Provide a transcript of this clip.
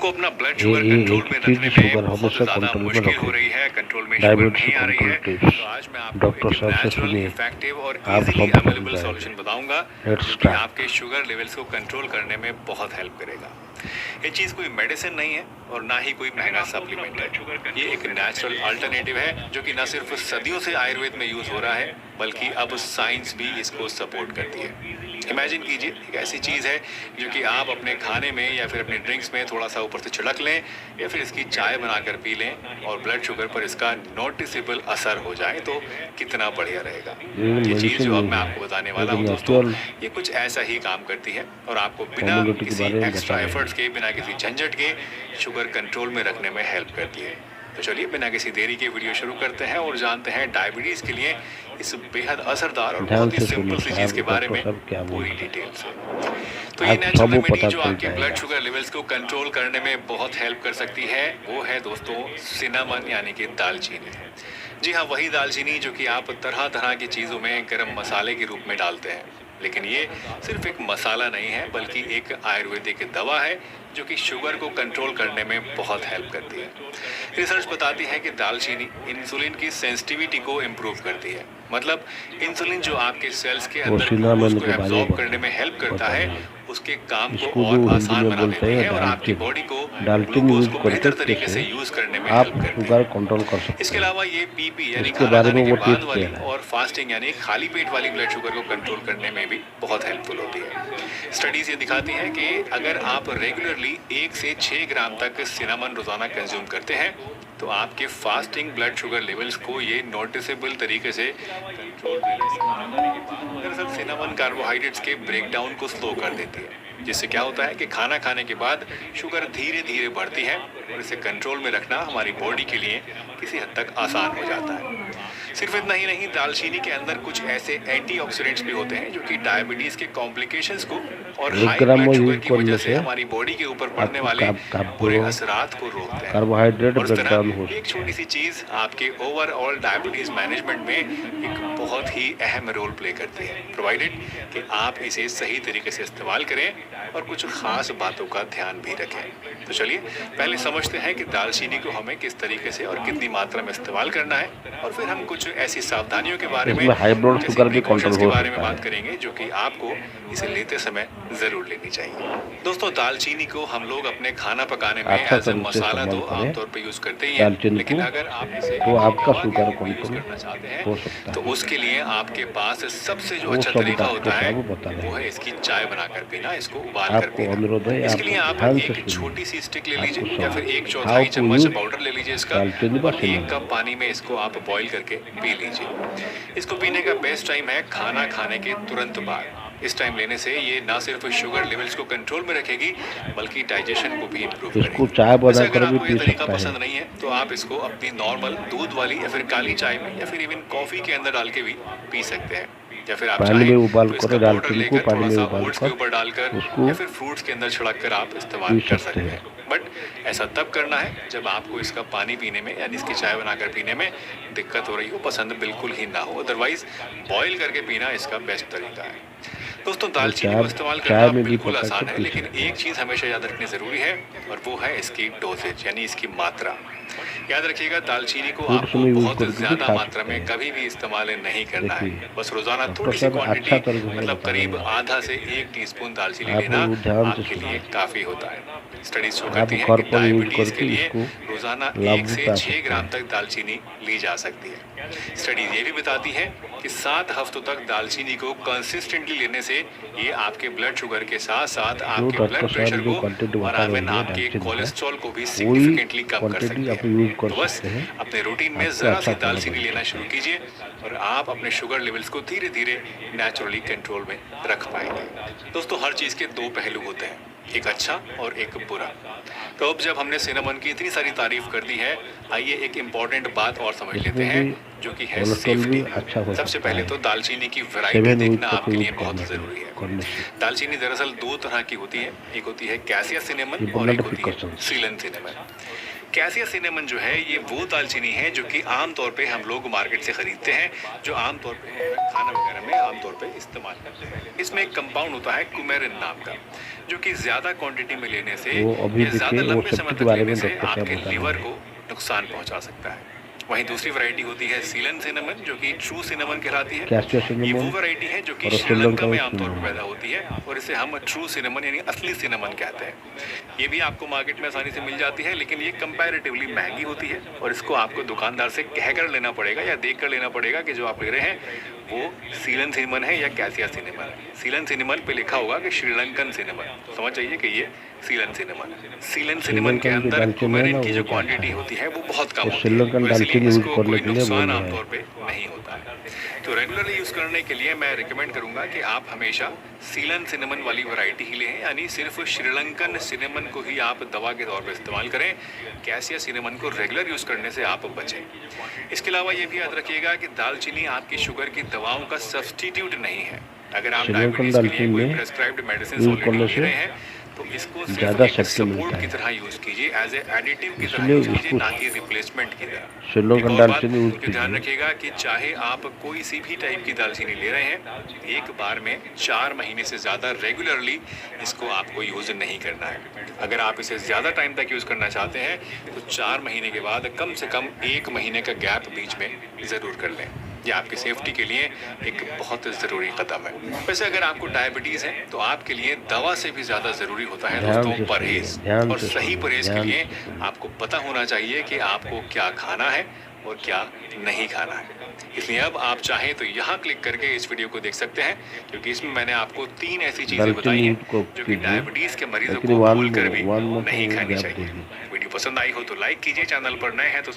आपको अपना ब्लड ये शुगर कंट्रोल में रखने में शुगर बहुत हमेशा ज़्यादा कंट्रोल में मुश्किल हो रखें। रही है, कंट्रोल में शुगर डायबिटीज नहीं आ रही कंट्रोल है, टिप्स तो आज मैं आपको डॉक्टर एक साहब से नेचुरल, सुनिए, इफेक्टिव और आप इजीली सब बदल अवेलेबल जाएंगे। सॉल्यूशन बताऊंगा लेट्स जो कि स्टार्ट। आपके शुगर लेवल्स को कंट्रोल करने में बहुत हेल्प करेगा। ये चीज़ कोई मेडिसिन नहीं है और ना ही कोई महंगा सप्लीमेंट है। ये एक नेचुरल अल्टरनेटिव है जो कि न सिर्फ सदियों से आयुर्वेद में यूज हो रहा है बल्कि अब साइंस भी इसको सपोर्ट करती है। इमेजिन कीजिए एक ऐसी चीज़ है जो कि आप अपने खाने में या फिर अपने ड्रिंक्स में थोड़ा सा ऊपर से छिड़क लें या फिर इसकी चाय बनाकर पी लें और ब्लड शुगर पर इसका नोटिसेबल असर हो जाए तो कितना बढ़िया रहेगा। ये चीज़ जो अब मैं आपको बताने वाला हूँ दोस्तों, ये कुछ ऐसा ही काम करती है और आपको बिना किसी एक्स्ट्रा एफर्ट्स के, बिना किसी झंझट के शुगर कंट्रोल में रखने में हेल्प करती है। तो चलिए बिना किसी देरी के वीडियो शुरू करते हैं और जानते हैं डायबिटीज के लिए इस बेहद असरदार और बहुत ही सिंपल सी चीज के बारे में पूरी डिटेल से। तो ये नेचुरल रेमेडी जो आपके ब्लड शुगर लेवल्स को कंट्रोल करने में बहुत हेल्प कर सकती है वो है दोस्तों सिनामन यानी कि दालचीनी। जी हाँ, वही दालचीनी जो कि आप तरह तरह की चीज़ों में गरम मसाले के रूप में डालते हैं। लेकिन ये सिर्फ एक मसाला नहीं है बल्कि एक आयुर्वेदिक दवा है जो कि शुगर को कंट्रोल करने में बहुत हेल्प करती है। रिसर्च बताती है कि दालचीनी इंसुलिन की सेंसिटिविटी को इम्प्रूव करती है। मतलब इंसुलिन जो आपके सेल्स के अंदर ग्लूकोज को एब्जॉर्ब करने में हेल्प करता है उसके काम को और आसान बना देती है और आपकी बॉडी को ग्लूकोज को बेहतर तरीके से यूज करने में हेल्प करती है। कंट्रोल कर सकते इसके अलावा ये पीपी यानी इसके खाना बारे में खाने के वो बाद टिप्स वाली दे रहा है। और फास्टिंग यानी खाली पेट वाली ब्लड शुगर को कंट्रोल करने में भी बहुत हेल्पफुल होती है। स्टडीज ये दिखाती हैं कि अगर आप रेगुलरली 1 से 6 ग्राम तक सिनामन रोजाना कंज्यूम करते हैं तो आपके फास्टिंग ब्लड शुगर लेवल्स को ये नोटिसेबल तरीके से कंट्रोल दरअसल सिनामन कार्बोहाइड्रेट्स के ब्रेकडाउन को स्लो कर देती है, जिससे क्या होता है कि खाना खाने के बाद शुगर धीरे धीरे बढ़ती है और इसे कंट्रोल में रखना हमारी बॉडी के लिए किसी हद तक आसान हो जाता है। सिर्फ इतना ही नहीं, दालचीनी के अंदर कुछ ऐसे एंटीऑक्सीडेंट्स भी होते हैं जो कि डायबिटीज के कॉम्प्लिकेशंस को और हाई ब्लड शुगर की वजह से हमारी बॉडी के ऊपर पड़ने वाले बुरे असरात को रोकते हैं। कार्बोहाइड्रेट और इस ब्रेकडाउन तरह हो एक छोटी सी चीज आपके ओवरऑल डायबिटीज मैनेजमेंट में एक बहुत ही अहम रोल प्ले करती है, प्रोवाइडेड कि आप इसे सही तरीके से इस्तेमाल करें और कुछ खास बातों का ध्यान भी रखें। तो चलिए पहले समझते हैं कि दालचीनी को हमें किस तरीके से और कितनी मात्रा में इस्तेमाल करना है और फिर हम कुछ ऐसी सावधानियों के बारे में, हाई ब्लड शुगर भी कंट्रोल के हो बारे में सकता बात करेंगे जो कि आपको इसे लेते समय जरूर लेनी चाहिए। दोस्तों दालचीनी को हम लोग अपने खाना पकाने में अच्छा एज ए तरीके से मसाला तो इस्तेमाल करें आमतौर पर यूज करते ही हैं, दालचीनी लेकिन को, अगर आप इसे तो आपका दवा के शुगर रूप में यूज कंट्रोल करना चाहते हो हैं सकता तो है। उसके लिए आपके पास सबसे जो वो अच्छा सब तरीका डॉक्टर होता है साहब बता रहे वो हैं। है इसकी चाय बनाकर पीना, इसको उबाल कर आपको पीना। अनुरोध है इसके लिए आप ध्यान से एक सुनिए। छोटी सी स्टिक ले आपको लीजिए या फिर एक हाउ चौथाई टू चम्मच यूज पाउडर ले लीजिए इसका दालचीनी और बस 1 कप पानी में इसको आप बॉईल करके पी लीजिए। इसको पीने का बेस्ट टाइम है खाना खाने के तुरंत बाद। इस टाइम लेने से ये ना सिर्फ शुगर लेवल्स को कंट्रोल में रखेगी बल्कि डाइजेशन को भी इम्प्रूव इसको करेगी। चाय वैसे बनाकर अगर भी आपको ये पी तरीका सकता पसंद है। नहीं है तो आप इसको अपनी नॉर्मल दूध वाली या फिर काली चाय में या फिर इवन कॉफी के अंदर डाल के भी पी सकते हैं, या फिर आप पानी चाहें में उबाल तो कर इसका पाउडर दालचीनी को लेकर पानी थोड़ा में सा उबाल ओट्स के कर ऊपर डालकर उसको या फिर फ्रूट्स के अंदर छिड़क कर आप इस्तेमाल पी कर सकते सकते हैं। हैं। बट ऐसा तब करना है जब आपको इसका पानी पीने में यानी इसकी चाय बनाकर पीने में दिक्कत हो रही हो, पसंद बिल्कुल ही ना हो। अदरवाइज बॉईल करके पीना इसका बेस्ट तरीका है। दोस्तों दालचीनी को इस्तेमाल करना बिल्कुल आसान है, लेकिन एक चीज़ हमेशा याद रखनी ज़रूरी है और वो है इसकी डोजेज यानी इसकी मात्रा। याद रखिएगा दालचीनी को आपको बहुत ज़्यादा मात्रा में कभी भी इस्तेमाल नहीं करना है। बस रोज़ाना थोड़ी सी क्वांटिटी मतलब करीब आधा से 1 टीस्पून दालचीनी लेना आपके लिए काफ़ी होता है। स्टडीज शो करती हैं कि डायबिटीज़ के लिए रोज़ाना 1 से 6 ग्राम तक दालचीनी ली जा सकती है। स्टडीज ये भी बताती है कि 7 हफ्तों तक दालचीनी को कंसिस्टेंटली लेने से ये आपके ब्लड शुगर के साथ साथ आपके ब्लड प्रेशर को और इवन आपके कोलेस्ट्रॉल को भी सिग्निफिकेंटली कम कर सकती है। तो बस अपने रूटीन में जरा सी दालचीनी लेना शुरू कीजिए और आप अपने शुगर लेवल्स को धीरे धीरे नेचुरली कंट्रोल में रख पाएंगे। दोस्तों हर चीज़ के 2 पहलू होते हैं, एक अच्छा और एक बुरा। तो अब जब हमने सिनेमन की इतनी सारी तारीफ कर दी है, आइए एक इम्पॉर्टेंट बात और समझ लेते हैं जो कि है सेफ्टी। सबसे पहले तो दालचीनी की वैरायटी देखना आपके लिए बहुत ज़रूरी है। दालचीनी दरअसल 2 तरह की होती है, एक होती है कैसिया सिनेमन और एक होती है सीलन सिनेमन। कैसिया सिनेमन जो है ये वो दालचीनी है जो कि आमतौर पे हम लोग मार्केट से खरीदते हैं, जो आमतौर पे खाना वगैरह में आमतौर पे इस्तेमाल करते हैं। इसमें एक कंपाउंड होता है कुमेरिन नाम का, जो कि ज्यादा क्वांटिटी में लेने से वो अभी या ज्यादा देखिए वो लंबे समय सेफ्टी के तक बारे लेने में से डॉक्टर साहब आपके बता लीवर रहे को नुकसान पहुंचा सकता है। वहीं दूसरी वैरायटी होती है सीलन सिनेमन, जो कि ट्रू सिनेमन कहलाती है। कैसिया ये सिनेमन वो वैरायटी है जो कि और श्रीलंका श्रीलंका में में आमतौर पर सिनेमन। पैदा होती है और इसे हम ट्रू सिनेमन यानी असली सिनेमन कहते हैं। ये भी आपको मार्केट में आसानी से मिल जाती है, लेकिन ये कंपैरेटिवली महंगी होती है और इसको आपको दुकानदार से कहकर लेना पड़ेगा या देख कर लेना पड़ेगा कि जो आप ले रहे हैं वो सीलन सिनेमन है या कैसिया सिनेमन है। सीलन सिनेमन पे लिखा होगा कि श्रीलंकन सिनेमन, समझ जाइए कि ये सीलन सिनेमन। सीलन सिनेमन के श्रीलंकन की अंदर दालचीनी है कुमेरिन ना, की जो वो क्वांटिटी कहता है। होती है वो बहुत कम वो होती है, श्रीलंकन तो इसलिए दालचीनी यूज इसको करने कोई के लिए नुकसान बोल रहे हैं। आमतौर पे नहीं होता है। तो रेगुलरली यूज करने के लिए मैं रिकमेंड करूंगा कि आप हमेशा सीलन सिनेमन वाली वैरायटी ही लें, यानी सिर्फ श्रीलंकन सिनेमन को ही आप दवा के तौर पर इस्तेमाल करें। कैसिया सिनेमन को रेगुलर यूज करने से आप बचें। इसके अलावा ये भी याद रखिएगा कि दालचीनी आपकी शुगर की दवाओं का सब्स्टिट्यूट नहीं है। अगर आप श्रीलंकन डायबिटीज के लिए दालचीनी कोई में प्रेस्क्राइब्ड मेडिसिन यूज ऑलरेडी करने ले से रहे हैं तो इसको सिर्फ ज़्यादा एक शक्ति सपोर्ट मिलता की है। तरह यूज कीजिए, एज ए एडिटिव की तरह इसलिए यूज कीजिए, इसको ना कि रिप्लेसमेंट की तरह। श्रीलंकन एक और बात दालचीनी यूज ये ध्यान कीजिए। रखिएगा कि चाहे आप कोई सी भी टाइप की दालचीनी ले रहे हैं, एक बार में 4 महीने से ज़्यादा रेगुलरली इसको आपको यूज़ नहीं करना है। अगर आप इसे ज़्यादा टाइम तक यूज़ करना चाहते हैं तो 4 महीने के बाद कम से कम 1 महीने का गैप बीच में ज़रूर कर लें। ये आपकी सेफ्टी के लिए एक बहुत ज़रूरी कदम है। वैसे अगर आपको डायबिटीज़ है तो आपके लिए दवा से भी ज़्यादा ज़रूरी होता है ध्यान दोस्तों से परहेज। सुनिए, ध्यान और से सही सुनिए, परहेज के ध्यान लिए से सुनिए। आपको पता होना चाहिए कि आपको क्या खाना है और क्या नहीं खाना है। इसलिए अब आप चाहें तो यहाँ क्लिक करके इस वीडियो को देख सकते हैं, क्योंकि इसमें मैंने आपको 3 ऐसी चीजें बताई हैं को जो कि कीजिए, डायबिटीज के मरीजों लेकिन को वन भूल कर भी मंथ नहीं खानी गैप चाहिए। दीजिए। वीडियो पसंद आई हो तो लाइक कीजिए, चैनल पर नए हैं तो